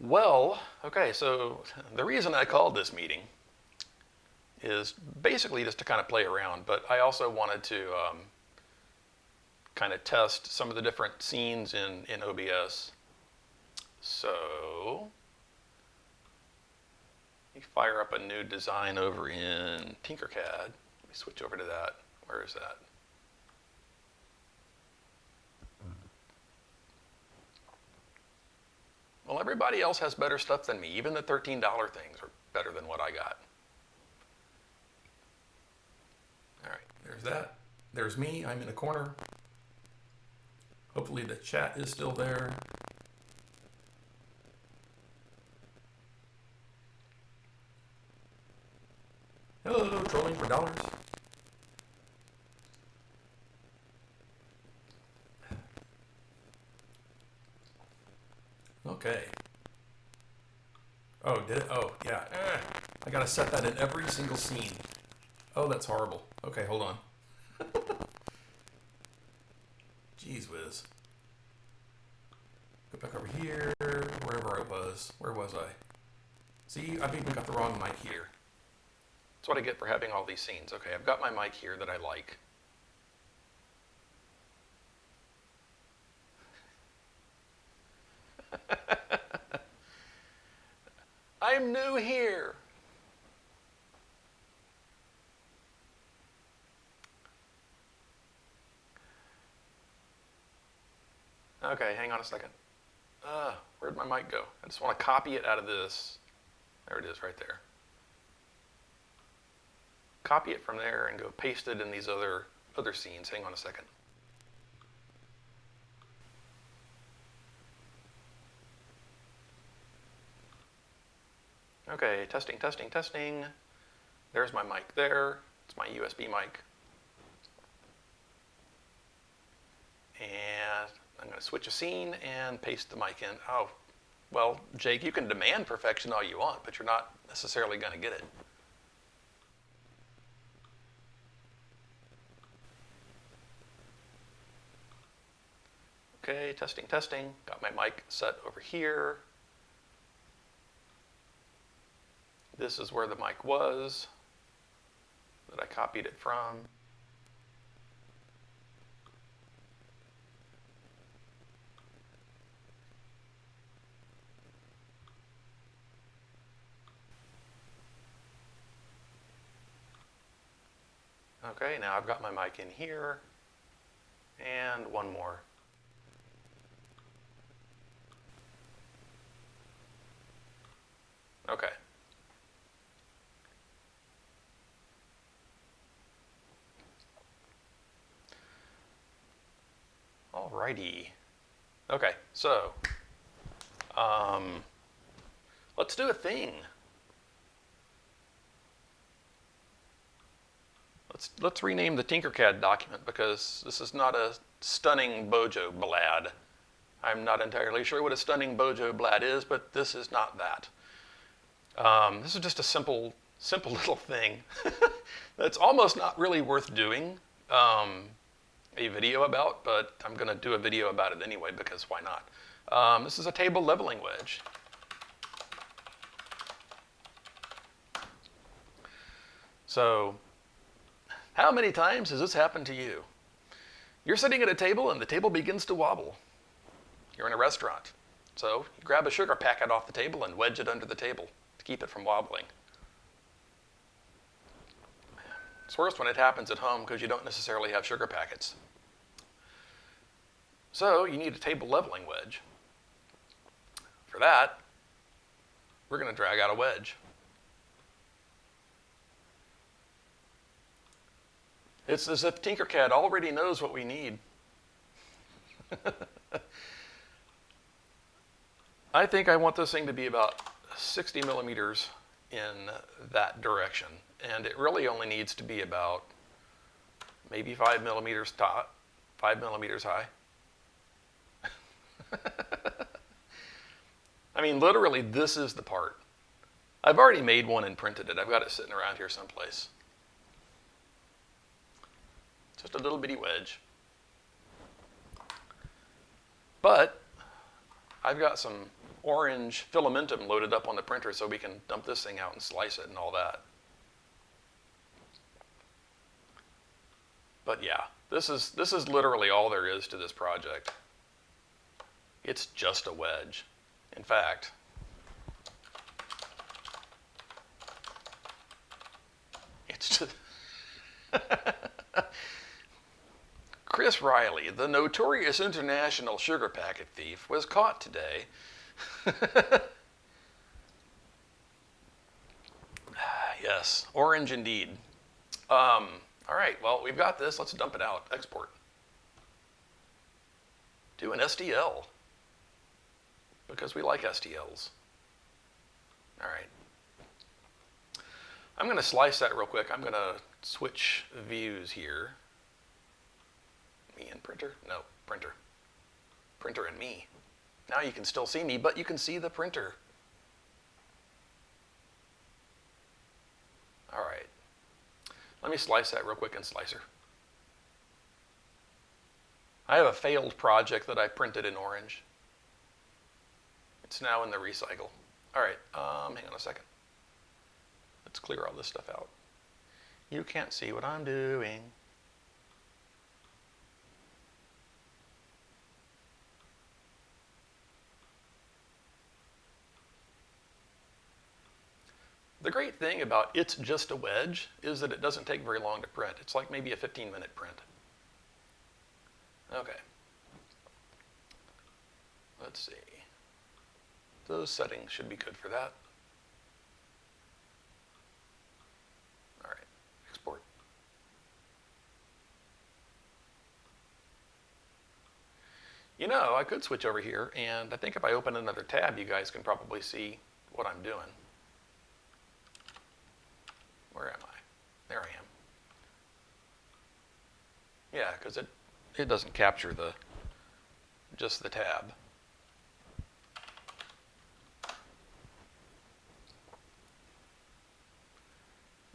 Well, okay, so the reason I called this meeting is basically just to kind of play around, but I also wanted to kind of test some of the different scenes in OBS. So, you fire up a new design over in Tinkercad. Let me switch over to that. Where is that? Well, everybody else has better stuff than me. Even the $13 things are better than what I got. All right, there's that. There's me. I'm in a corner. Hopefully the chat is still there. Hello, trolling for dollars. Okay. Oh, did it? Oh, yeah. I gotta set that in every single scene. Oh, that's horrible. Okay, hold on. Jeez whiz. Go back over here, wherever I was. Where was I? See, I've even got the wrong mic here. That's what I get for having all these scenes. Okay, I've got my mic here that I like. I'm new here. Okay, hang on a second. Where'd my mic go? I just want to copy it out of this. There it is right there. Copy it from there and go paste it in these other scenes. Hang on a second. Okay, testing, testing, testing. There's my mic there. It's my USB mic. And I'm going to switch a scene and paste the mic in. Oh, well, Jake, you can demand perfection all you want, but you're not necessarily going to get it. Okay, testing, testing. Got my mic set over here. This is where the mic was that I copied it from. Okay, now I've got my mic in here, and one more. Okay. Alrighty. Okay, so let's do a thing. Let's rename the Tinkercad document because this is not a stunning Bojo blad. I'm not entirely sure what a stunning Bojo blad is, but this is not that. This is just a simple little thing that's almost not really worth doing a video about, but I'm going to do a video about it anyway because why not? This is a table leveling wedge. So, how many times has this happened to you? You're sitting at a table and the table begins to wobble. You're in a restaurant. So you grab a sugar packet off the table and wedge it under the table to keep it from wobbling. It's worse when it happens at home because you don't necessarily have sugar packets. So you need a table leveling wedge. For that, we're going to drag out a wedge. It's as if Tinkercad already knows what we need. I think I want this thing to be about 60 millimeters in that direction. And it really only needs to be about maybe 5 millimeters high. I mean, literally, this is the part. I've already made one and printed it. I've got it sitting around here someplace. Just a little bitty wedge. But I've got some orange filamentum loaded up on the printer so we can dump this thing out and slice it and all that. But yeah, this is literally all there is to this project. It's just a wedge. In fact, it's just Chris Riley, the notorious international sugar packet thief, was caught today. Yes, orange indeed. All right, well, we've got this. Let's dump it out. Export. Do an STL, because we like STLs. All right. I'm going to slice that real quick. I'm going to switch views here. Me and printer? No, printer. Printer and me. Now you can still see me, but you can see the printer. All right. Let me slice that real quick in Slicer. I have a failed project that I printed in orange. It's now in the recycle. All right, hang on a second. Let's clear all this stuff out. You can't see what I'm doing. The great thing about It's Just a Wedge is that it doesn't take very long to print. It's like maybe a 15-minute print. Okay. Let's see. Those settings should be good for that. All right, export. You know, I could switch over here, and I think if I open another tab, you guys can probably see what I'm doing. Where am I? There I am. Yeah, because it doesn't capture just the tab.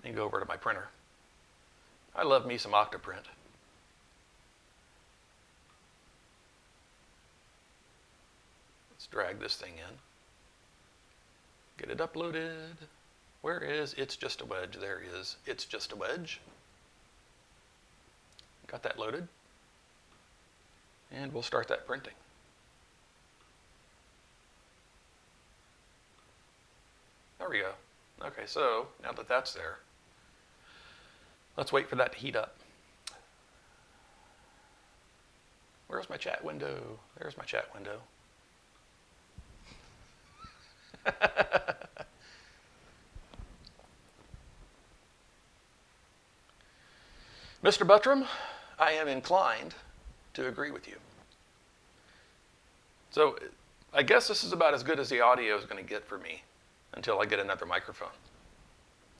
Let me go over to my printer. I love me some Octoprint. Let's drag this thing in. Get it uploaded. Where is It's Just a Wedge? There it is. It's Just a Wedge. Got that loaded. And we'll start that printing. There we go. Okay, so now that that's there, let's wait for that to heat up. Where's my chat window? There's my chat window. Mr. Buttram, I am inclined to agree with you. So I guess this is about as good as the audio is going to get for me until I get another microphone.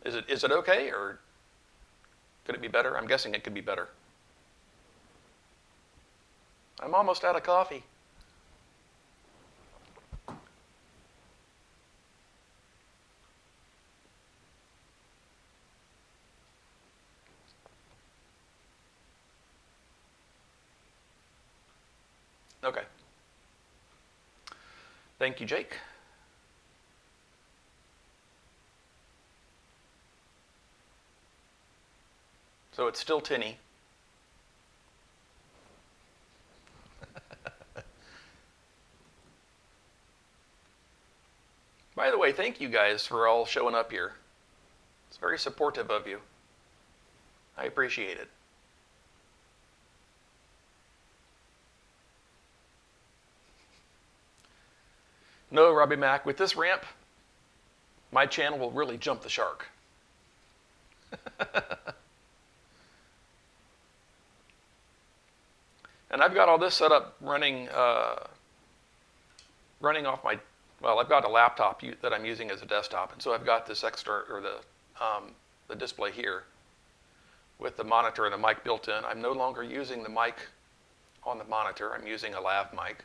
Is it okay, or could it be better? I'm guessing it could be better. I'm almost out of coffee. Okay. Thank you, Jake. So it's still tinny. By the way, thank you guys for all showing up here. It's very supportive of you. I appreciate it. No, Robbie Mac, with this ramp, my channel will really jump the shark. And I've got all this set up running off my, well, I've got a laptop that I'm using as a desktop, and so I've got this extra, or the display here with the monitor and the mic built in. I'm no longer using the mic on the monitor. I'm using a lav mic.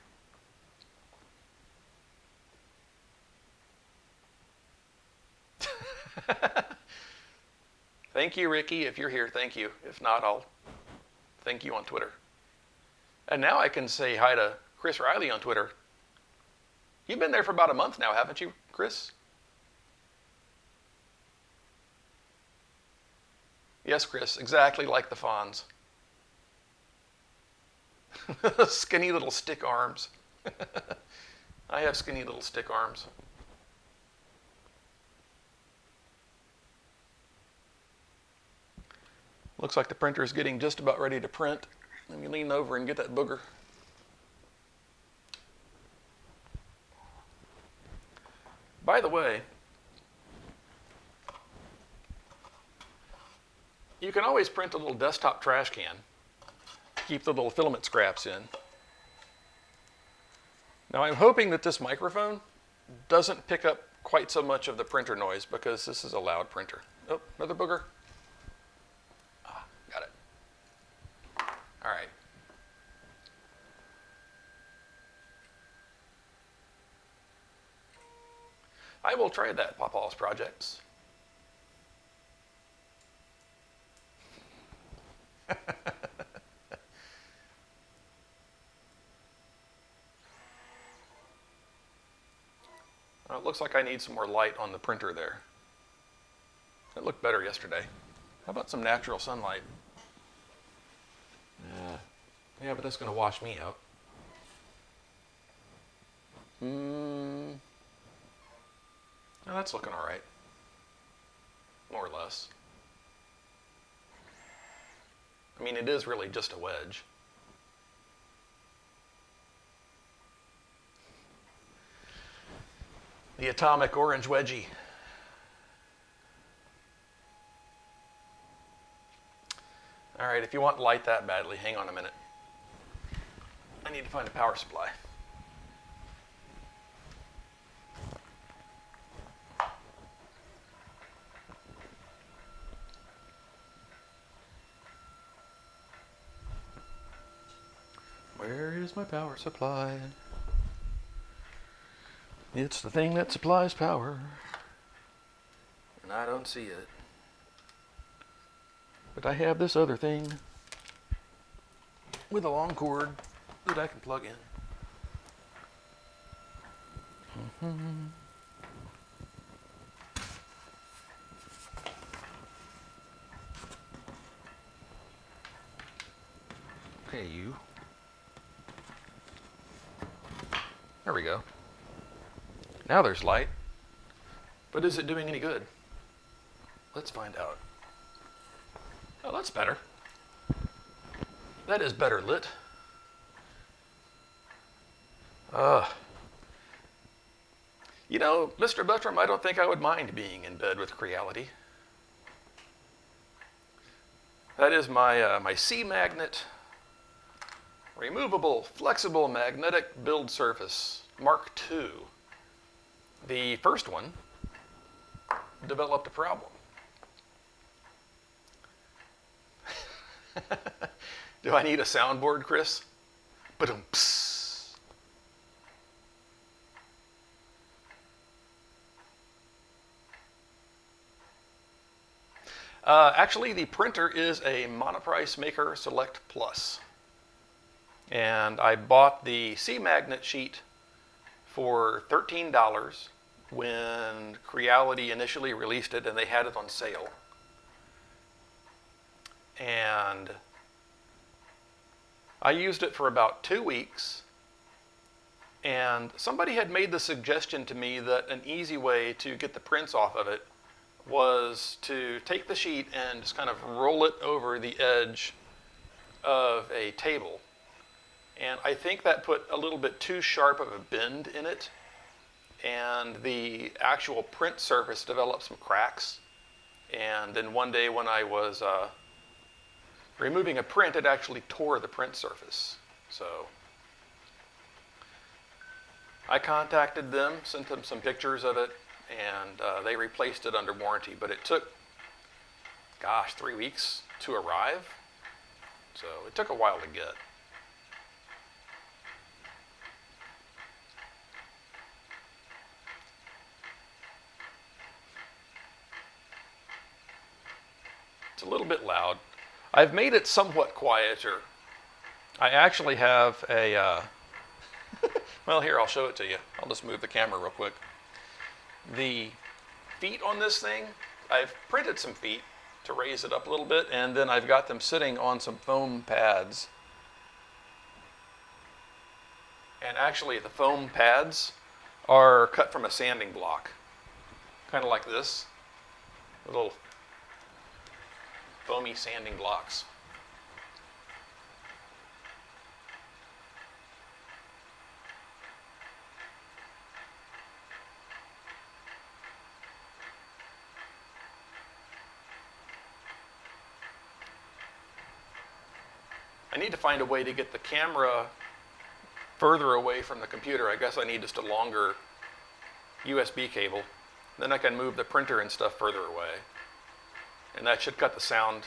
Thank you, Ricky. If you're here, thank you. If not, I'll thank you on Twitter. And now I can say hi to Chris Riley on Twitter. You've been there for about a month now, haven't you, Chris? Yes, Chris, exactly like the Fonz. Skinny little stick arms. I have skinny little stick arms. Looks like the printer is getting just about ready to print. Let me lean over and get that booger. By the way, you can always print a little desktop trash can. Keep the little filament scraps in. Now I'm hoping that this microphone doesn't pick up quite so much of the printer noise because this is a loud printer. Oh, another booger. Ah, got it. All right. I will try that, Papa's Projects. It looks like I need some more light on the printer there. It looked better yesterday. How about some natural sunlight? Yeah, but that's going to wash me out. No, that's looking all right. More or less. I mean, it is really just a wedge. The atomic orange wedgie. All right, if you want light that badly, hang on a minute. I need to find a power supply. Where is my power supply? It's the thing that supplies power, and I don't see it. But I have this other thing with a long cord that I can plug in. Okay, you. There we go. Now there's light. But is it doing any good? Let's find out. Oh, that's better. That is better lit. You know, Mr. Buttram, I don't think I would mind being in bed with Creality. That is my, my C-Magnet removable, flexible magnetic build surface, Mark II. The first one developed a problem. Do I need a soundboard, Chris? Ba-dum-ps. Actually, the printer is a Monoprice Maker Select Plus. And I bought the C-Magnet sheet for $13 when Creality initially released it and they had it on sale. And I used it for about 2 weeks, and somebody had made the suggestion to me that an easy way to get the prints off of it was to take the sheet and just kind of roll it over the edge of a table. And I think that put a little bit too sharp of a bend in it, and the actual print surface developed some cracks. And then one day when I was removing a print, it actually tore the print surface. So I contacted them, sent them some pictures of it, and they replaced it under warranty. But it took, gosh, 3 weeks to arrive. So it took a while to get. It's a little bit loud. I've made it somewhat quieter. I actually have a Well, here, I'll show it to you. I'll just move the camera real quick. The feet on this thing, I've printed some feet to raise it up a little bit, and then I've got them sitting on some foam pads. And actually, the foam pads are cut from a sanding block, kind of like this, little foamy sanding blocks. I need to find a way to get the camera further away from the computer. I guess I need just a longer USB cable. Then I can move the printer and stuff further away. And that should cut the sound,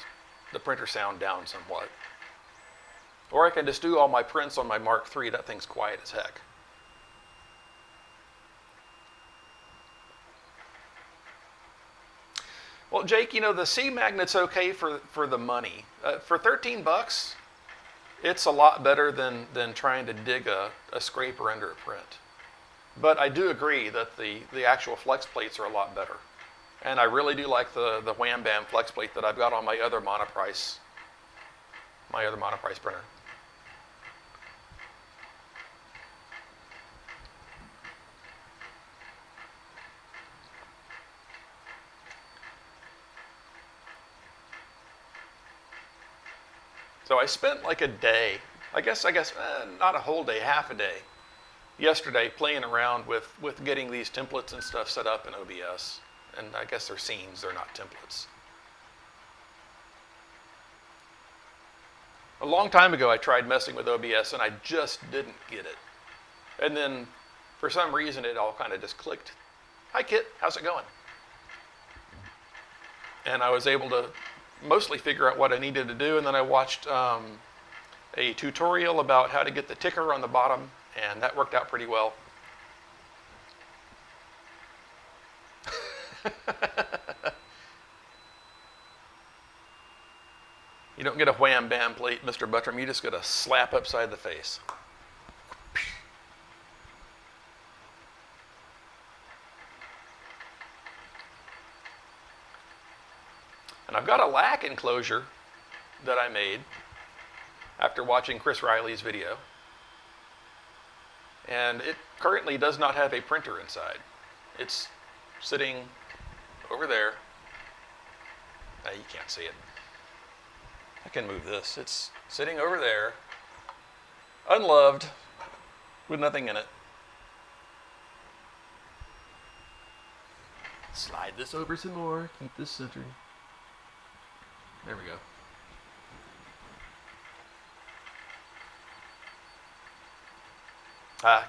the printer sound down somewhat. Or I can just do all my prints on my Mark III. That thing's quiet as heck. Well, Jake, you know, the C magnet's okay for the money. For 13 bucks, it's a lot better than trying to dig a scraper under a print. But I do agree that the actual flex plates are a lot better. And I really do like the Wham Bam flex plate that I've got on my other monoprice printer. So I spent like a day, I guess not a whole day, half a day, yesterday playing around with getting these templates and stuff set up in OBS. And I guess they're scenes, they're not templates. A long time ago I tried messing with OBS and I just didn't get it. And then for some reason it all kind of just clicked. Hi Kit, how's it going? And I was able to mostly figure out what I needed to do, and then I watched a tutorial about how to get the ticker on the bottom, and that worked out pretty well. You don't get a wham bam plate, Mr. Buttram, you just get a slap upside the face. And I've got a lac enclosure that I made after watching Chris Riley's video. And it currently does not have a printer inside. It's sitting over there. You can't see it. I can move this. It's sitting over there, unloved, with nothing in it. Slide this over some more, keep this centered. There we go.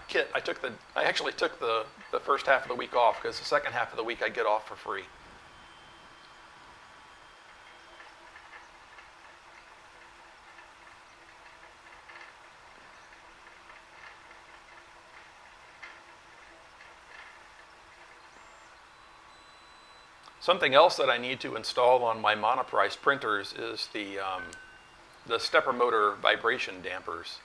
Kit, I actually took the first half of the week off because the second half of the week I get off for free. Something else that I need to install on my monoprice printers is the stepper motor vibration dampers.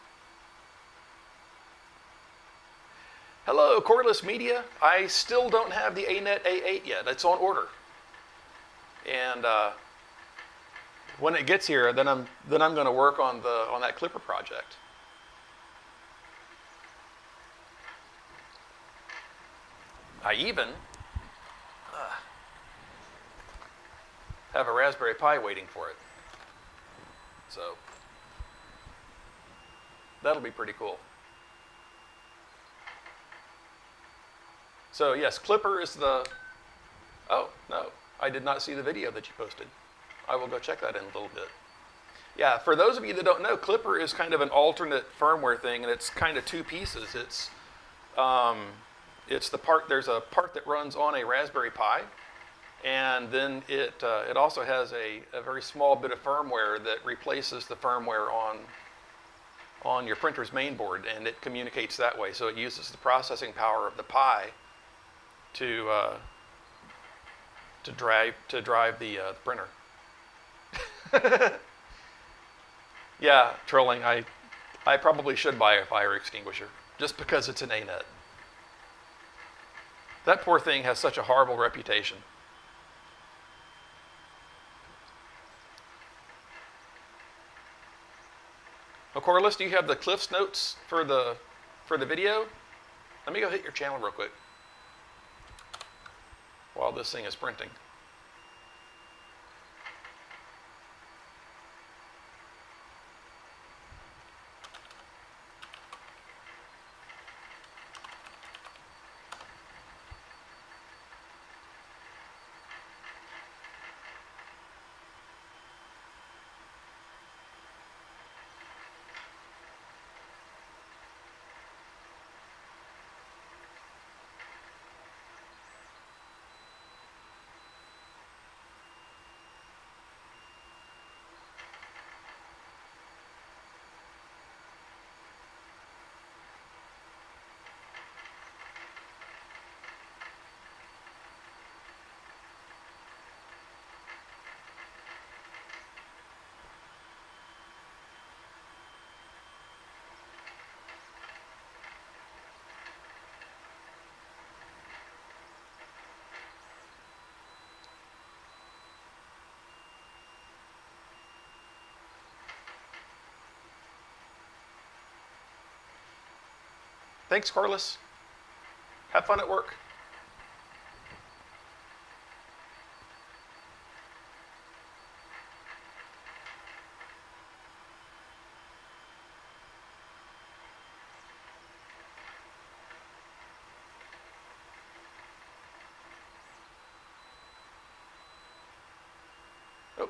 Hello, Cordless Media. I still don't have the ANET A8 yet. It's on order. And when it gets here, then I'm going to work on that clipper project. I even have a Raspberry Pi waiting for it. So that'll be pretty cool. So yes, Clipper is the, oh no, I did not see the video that you posted. I will go check that in a little bit. Yeah, for those of you that don't know, Clipper is kind of an alternate firmware thing, and it's kind of two pieces. It's the part, there's a part that runs on a Raspberry Pi, and then it also has a very small bit of firmware that replaces the firmware on your printer's main board, and it communicates that way. So it uses the processing power of the Pi to drive the printer. Yeah, trolling. I probably should buy a fire extinguisher. just because it's an A-net. That poor thing has such a horrible reputation. Oh, Corliss, do you have the Cliff's notes for the video? Let me go hit your channel real quick while this thing is printing. Thanks, Corliss. Have fun at work. Oh.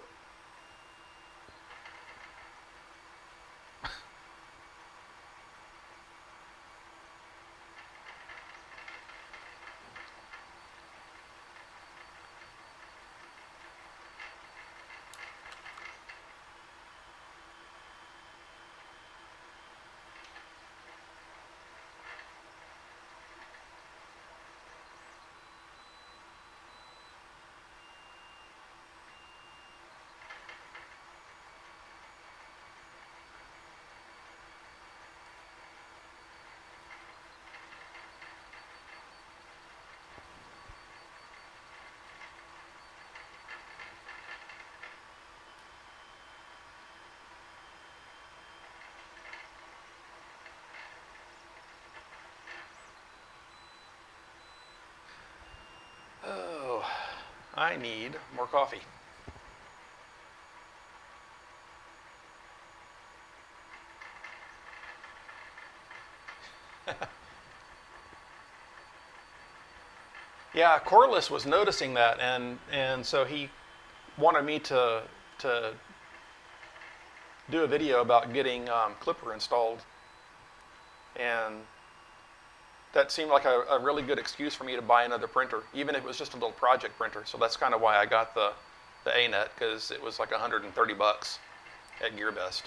Oh, I need more coffee. Yeah, Corliss was noticing that, and so he wanted me to do a video about getting Clipper installed, and that seemed like a really good excuse for me to buy another printer, even if it was just a little project printer. So that's kind of why I got the A-net, because it was like 130 bucks at GearBest.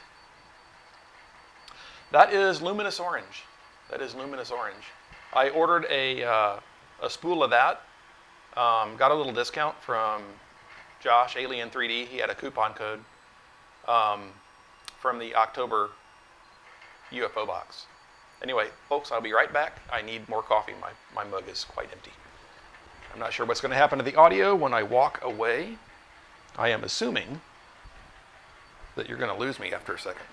That is luminous orange. That is luminous orange. I ordered a spool of that. Got a little discount from Josh, Alien 3D. He had a coupon code from the October UFO box. Anyway, folks, I'll be right back. I need more coffee. My mug is quite empty. I'm not sure what's going to happen to the audio when I walk away. I am assuming that you're going to lose me after a second.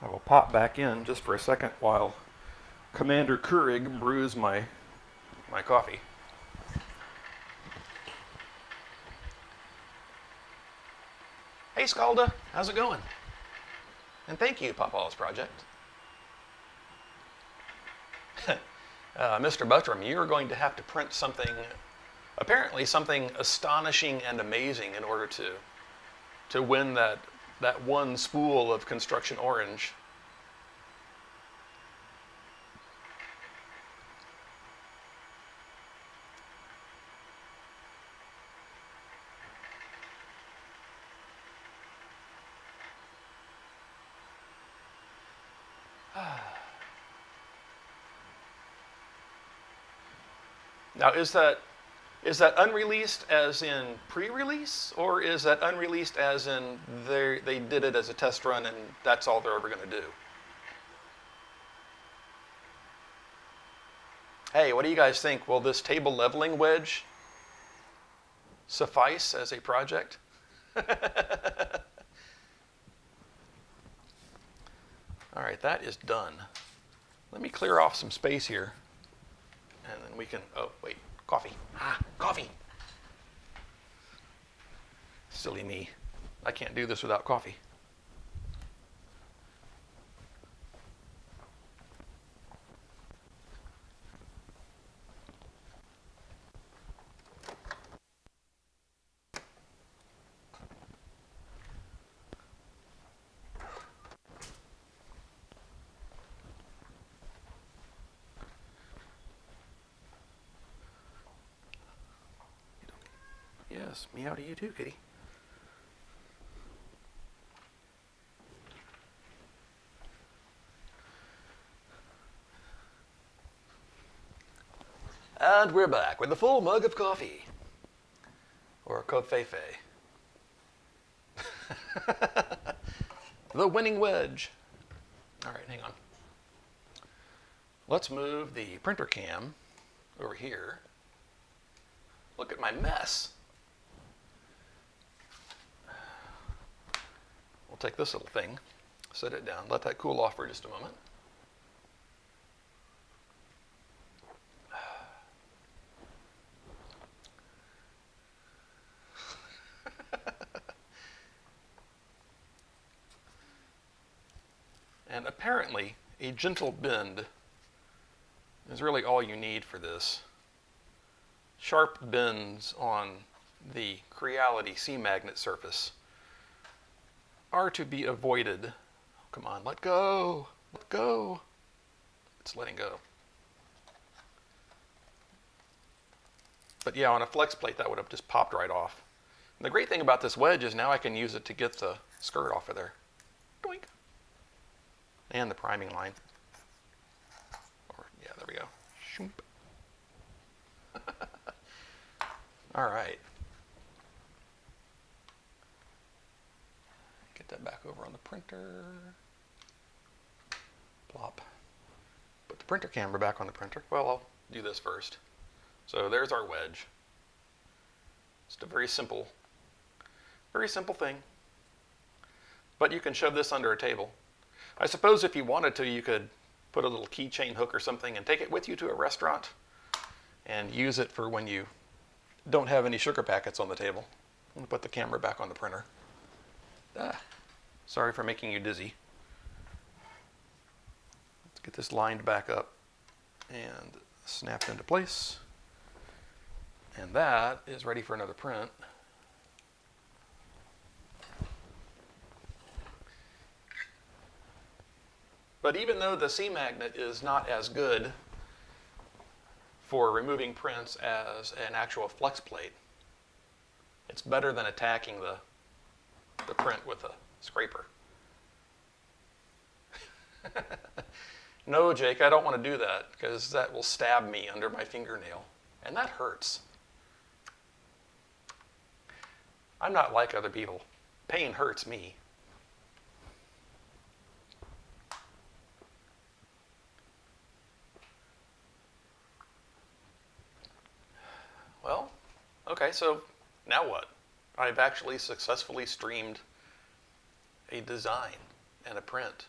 I will pop back in just for a second while Commander Keurig brews my coffee. Hey Scalda, how's it going? And thank you, Papa's Project. Mr. Buttram, you're going to have to print something, apparently something astonishing and amazing in order to win that one spool of construction orange. Now, is that unreleased as in pre-release, or is that unreleased as in they did it as a test run and that's all they're ever going to do? Hey, what do you guys think? Will this table leveling wedge suffice as a project? All right, that is done. Let me clear off some space here, and then we can, oh, wait, coffee. Coffee. Silly me. I can't do this without coffee. Yes, meow to you too, kitty. And we're back with a full mug of coffee. Or covfefe. The winning wedge. All right, hang on. Let's move the printer cam over here. Look at my mess. We'll take this little thing, set it down, let that cool off for just a moment. And apparently, a gentle bend is really all you need for this. Sharp bends on the Creality C-magnet surface are to be avoided. Come on, let go, let go. It's letting go. But yeah, on a flex plate, that would have just popped right off. And the great thing about this wedge is now I can use it to get the skirt off of there. Doink. And the priming line. Or, yeah, there we go. Shoomp. All right. Get that back over on the printer. Plop. Put the printer camera back on the printer. Well, I'll do this first. So there's our wedge. Just a very simple thing. But you can shove this under a table. I suppose if you wanted to, you could put a little keychain hook or something and take it with you to a restaurant and use it for when you don't have any sugar packets on the table. I'm going to put the camera back on the printer. Sorry for making you dizzy. Let's get this lined back up and snapped into place. And that is ready for another print. But even though the C-magnet is not as good for removing prints as an actual flex plate, it's better than attacking the print with a scraper. No, Jake, I don't want to do that because that will stab me under my fingernail, and that hurts. I'm not like other people. Pain hurts me. Well, okay, so now what? I've actually successfully streamed a design and a print.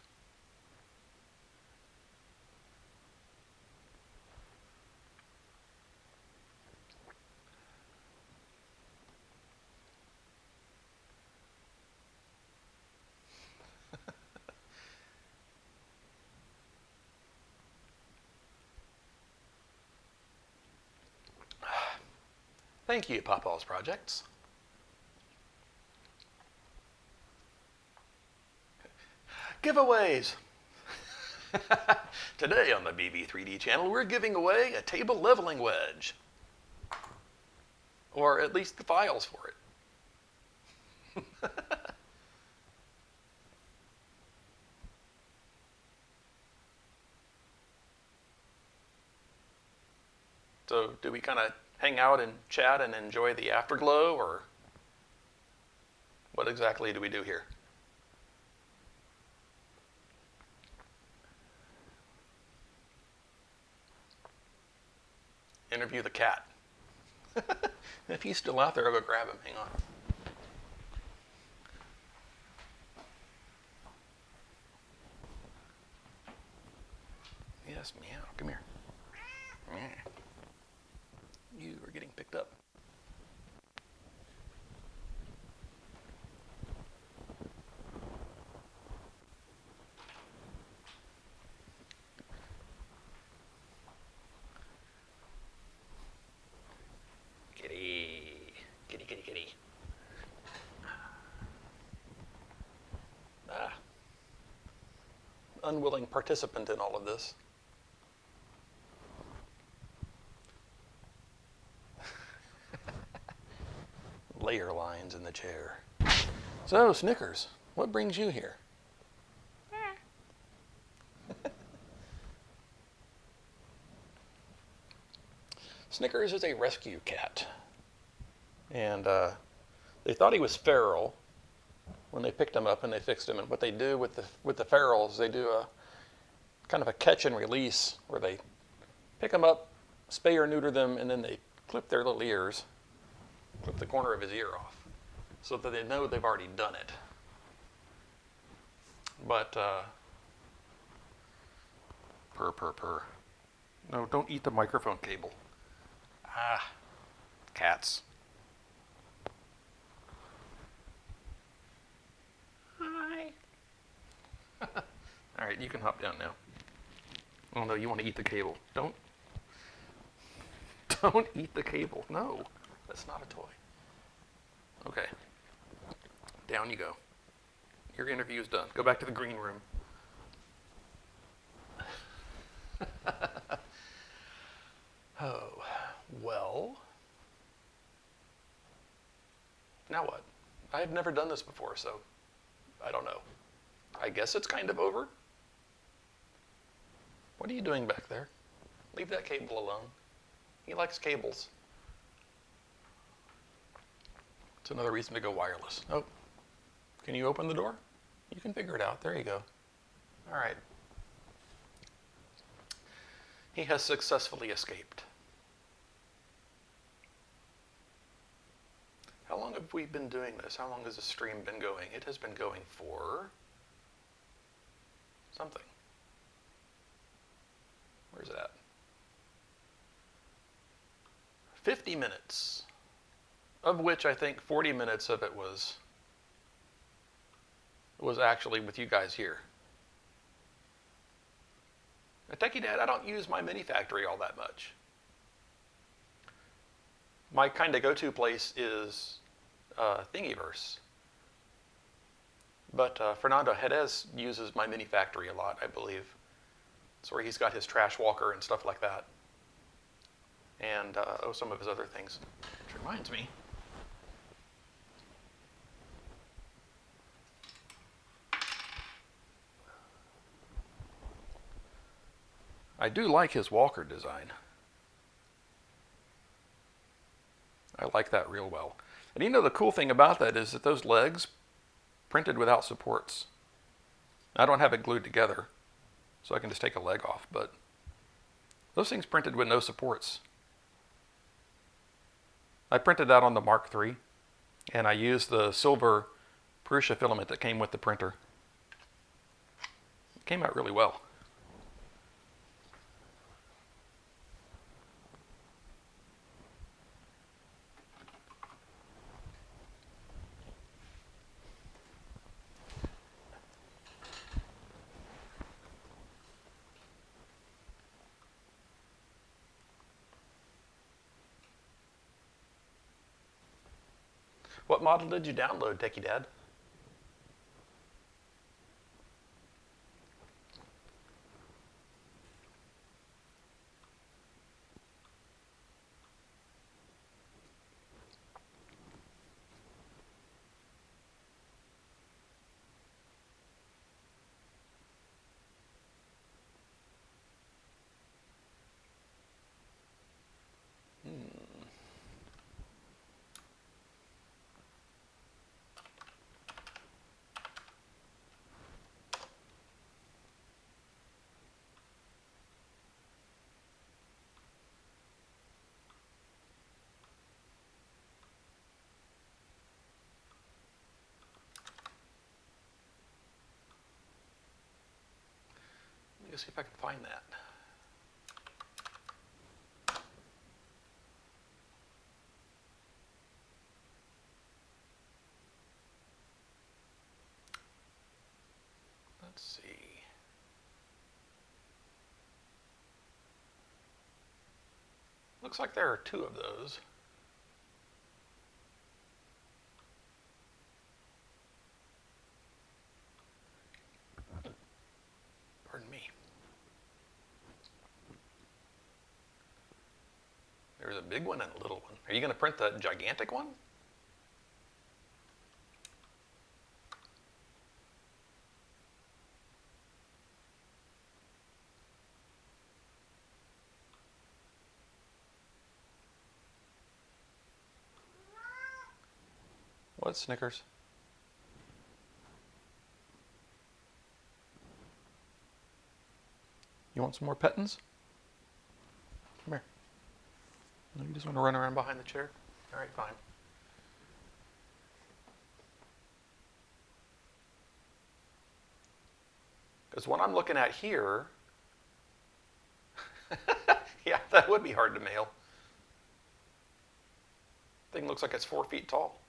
Thank you, Papa's Projects. Giveaways. Today on the BV3D channel, we're giving away a table leveling wedge. Or at least the files for it. So do we kind of hang out and chat and enjoy the afterglow, or what exactly do we do here? Interview the cat. If he's still out there, I'll go grab him. Hang on. Yes, meow. Come here. Meow. You are getting picked up. Kitty. Kitty, kitty, kitty. Ah. Unwilling participant in all of this. Layer lines in the chair. So, Snickers, what brings you here? Snickers is a rescue cat. And they thought he was feral when they picked him up and they fixed him. And what they do with the ferals, they do a kind of a catch and release where they pick them up, spay or neuter them, and then they clip their little ears, clip the corner of his ear off, so that they know they've already done it. But purr. No, don't eat the microphone cable. Ah, cats. Hi. All right, you can hop down now. Oh no, you want to eat the cable. Don't eat the cable. No, that's not a toy. Okay, down you go. Your interview's done. Go back to the green room. Oh, well. Now what? I have never done this before, so I don't know. I guess it's kind of over. What are you doing back there? Leave that cable alone. He likes cables. It's another reason to go wireless. Oh, can you open the door? You can figure it out. There you go. All right. He has successfully escaped. How long have we been doing this? How long has the stream been going? It has been going for something. Where's it at? 50 minutes, of which I think 40 minutes of it was actually with you guys here. Now, Techie Dad, I don't use my mini factory all that much. My kind of go-to place is Thingiverse. But Fernando Jerez uses my mini factory a lot, I believe. It's where he's got his trash walker and stuff like that. And some of his other things. Which reminds me. I do like his walker design. I like that real well. And you know the cool thing about that is that those legs printed without supports. I don't have it glued together, so I can just take a leg off, but those things printed with no supports. I printed that on the Mark III, and I used the silver Prusa filament that came with the printer. It came out really well. What model did you download, Techie Dad? me see if I can find that. Let's see. Looks like there are 2 of those. Pardon me. There's a big one and a little one. Are you going to print the gigantic one? What, Snickers? You want some more pettins? Come here. No, you just want to run around behind the chair? All right, fine. Because what I'm looking at here, yeah, that would be hard to mail. Thing looks like it's 4 feet tall.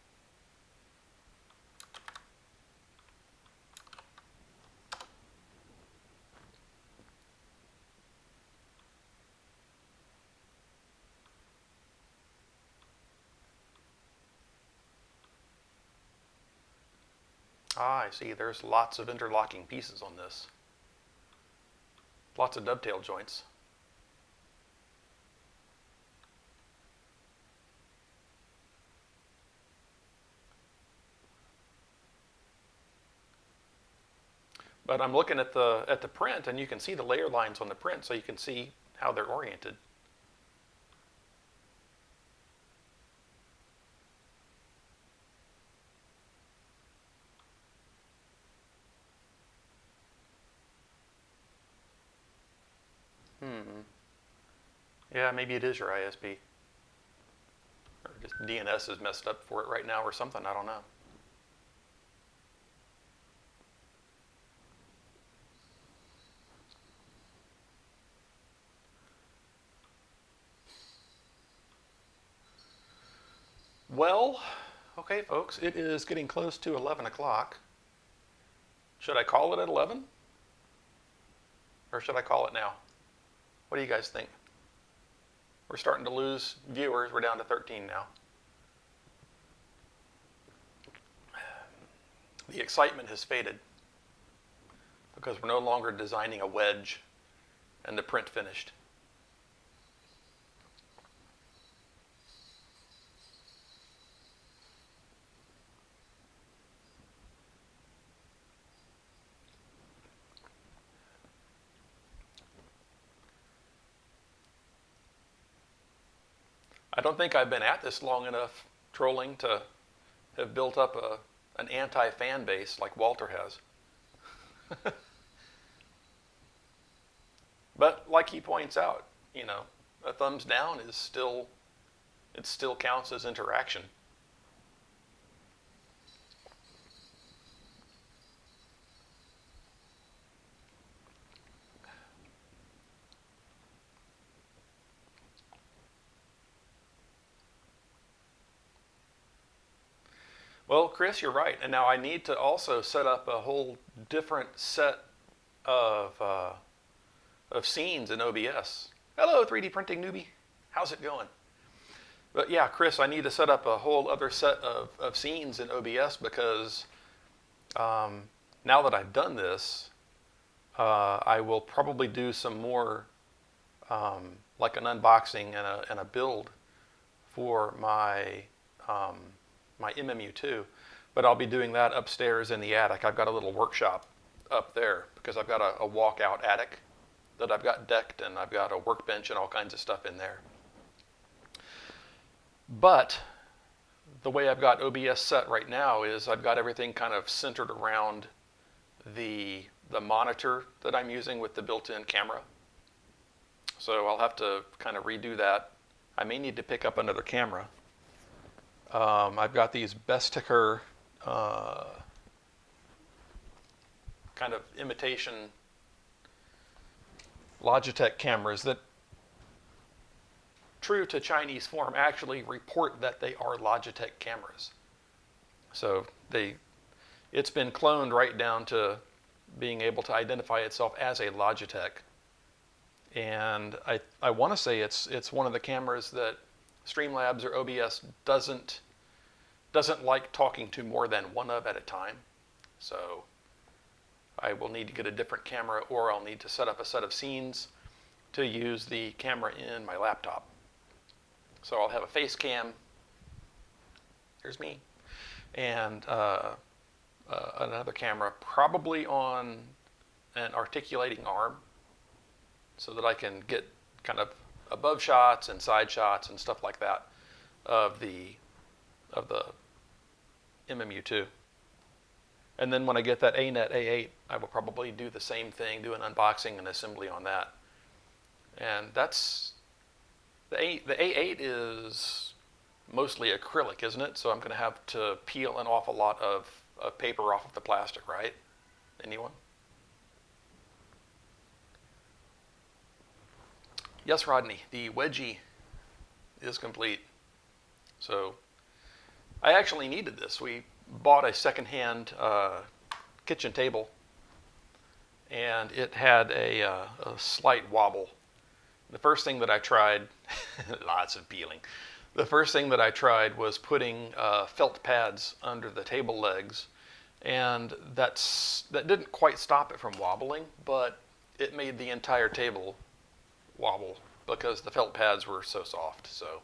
Ah, I see. There's lots of interlocking pieces on this. Lots of dovetail joints. But I'm looking at the print, and you can see the layer lines on the print, so you can see how they're oriented. Yeah, maybe it is your ISP. Or just DNS is messed up for it right now or something, I don't know. Well, okay, folks, it is getting close to 11 o'clock. Should I call it at 11? Or should I call it now? What do you guys think? We're starting to lose viewers. We're down to 13 now. The excitement has faded because we're no longer designing a wedge and the print finished. I don't think I've been at this long enough trolling to have built up an anti-fan base like Walter has. But like he points out, you know, a thumbs down is still, it still counts as interaction. Well, Chris, you're right. And now I need to also set up a whole different set of scenes in OBS. Hello, 3D printing newbie. How's it going? But yeah, Chris, I need to set up a whole other set of scenes in OBS because now that I've done this, I will probably do some more like an unboxing and a build for my my MMU2, but I'll be doing that upstairs in the attic. I've got a little workshop up there because I've got a walkout attic that I've got decked, and I've got a workbench and all kinds of stuff in there. But the way I've got OBS set right now is I've got everything kind of centered around the monitor that I'm using with the built-in camera. So I'll have to kind of redo that. I may need to pick up another camera. I've got these Besticker kind of imitation Logitech cameras that, true to Chinese form, actually report that they are Logitech cameras. So it's been cloned right down to being able to identify itself as a Logitech. And I want to say it's one of the cameras that Streamlabs or OBS doesn't like talking to more than one of at a time. So I will need to get a different camera, or I'll need to set up a set of scenes to use the camera in my laptop. So I'll have a face cam. Here's me. And another camera, probably on an articulating arm, so that I can get kind of above shots and side shots and stuff like that of the MMU2. And then when I get that ANET A8, I will probably do the same thing, do an unboxing and assembly on that. And that's, the A8 is mostly acrylic, isn't it? So I'm going to have to peel an awful lot of paper off of the plastic, right? Anyone? Yes, Rodney, the wedgie is complete. So I actually needed this. We bought a secondhand kitchen table, and it had a slight wobble. The first thing that I tried, lots of peeling. The first thing that I tried was putting felt pads under the table legs, and that didn't quite stop it from wobbling, but it made the entire table wobble because the felt pads were so soft. So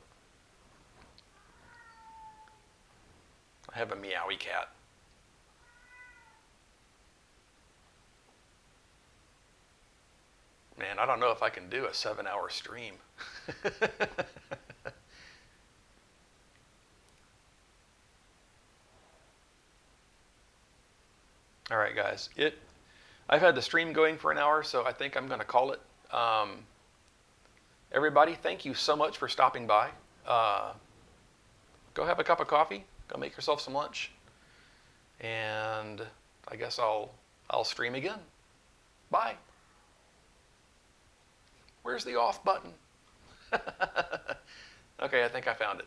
I have a meowie cat. Man, I don't know if I can do a 7-hour stream. All right, guys. I've had the stream going for an hour, so I think I'm going to call it. Everybody, thank you so much for stopping by. Go have a cup of coffee. Go make yourself some lunch. And I guess I'll stream again. Bye. Where's the off button? Okay, I think I found it.